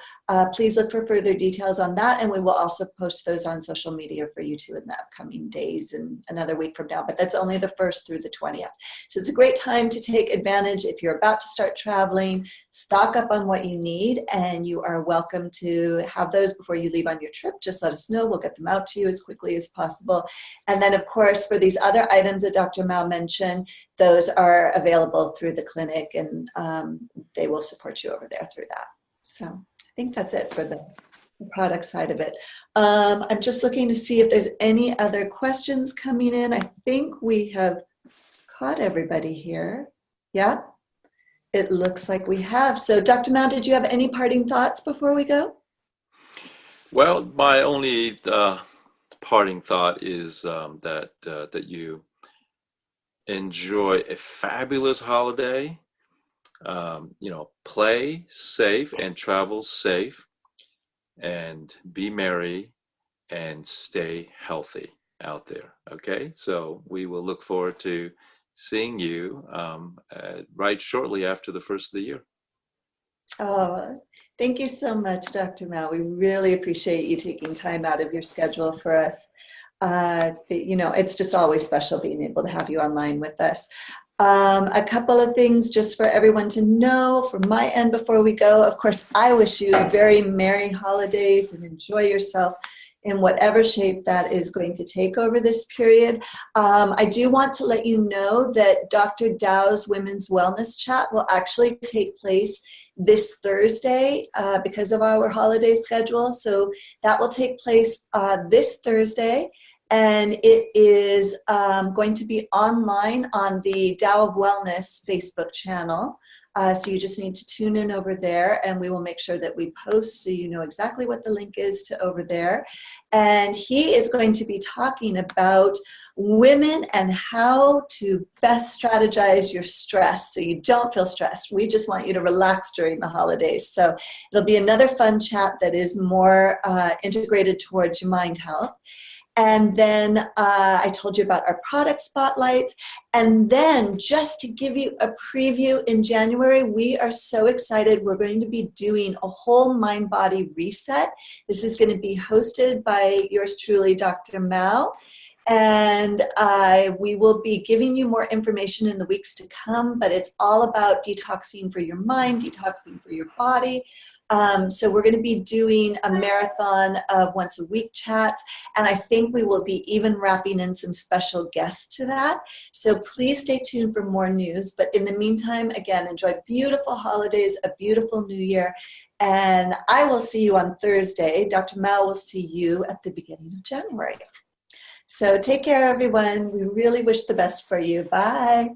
please look for further details on that. And we will also post those on social media for you too in the upcoming days and another week from now, but that's only the 1st through the 20th. So it's a great time to take advantage. If you're about to start traveling, stock up on what you need, and you are welcome to have those before you leave on your trip. Just let us know. We'll get them out to you as quickly as possible. And then, of course, for these other items that Dr. Mao mentioned, those are available through the clinic, and they will support you over there through that. So I think that's it for the product side of it. I'm just looking to see if there's any other questions coming in. I think we have caught everybody here. Yeah, it looks like we have. So Dr. Mao, did you have any parting thoughts before we go? Well, my only parting thought is that you enjoy a fabulous holiday. Play safe and travel safe, and be merry and stay healthy out there. Okay, so we will look forward to seeing you right shortly after the 1st of the year. Oh, thank you so much, Dr. Mao. We really appreciate you taking time out of your schedule for us. It's just always special being able to have you online with us. A couple of things just for everyone to know from my end before we go. Of course, I wish you very merry holidays and enjoy yourself in whatever shape that is going to take over this period. I do want to let you know that Dr. Dow's Women's Wellness Chat will actually take place this Thursday because of our holiday schedule. So that will take place this Thursday. And it is going to be online on the Tao of Wellness Facebook channel. So you just need to tune in over there, and we will make sure that we post so you know exactly what the link is to over there. And he is going to be talking about women and how to best strategize your stress so you don't feel stressed. We just want you to relax during the holidays. So it'll be another fun chat that is more integrated towards your mind health. And then I told you about our product spotlights. And then just to give you a preview, in January, we are so excited. We're going to be doing a whole mind-body reset. This is going to be hosted by yours truly, Dr. Mao. And we will be giving you more information in the weeks to come, but it's all about detoxing for your mind, detoxing for your body. So we're going to be doing a marathon of once a week chats, and I think we will be even wrapping in some special guests to that. So please stay tuned for more news. But in the meantime, again, enjoy beautiful holidays, a beautiful new year, and I will see you on Thursday. Dr. Mao will see you at the beginning of January. So take care, everyone. We really wish the best for you. Bye.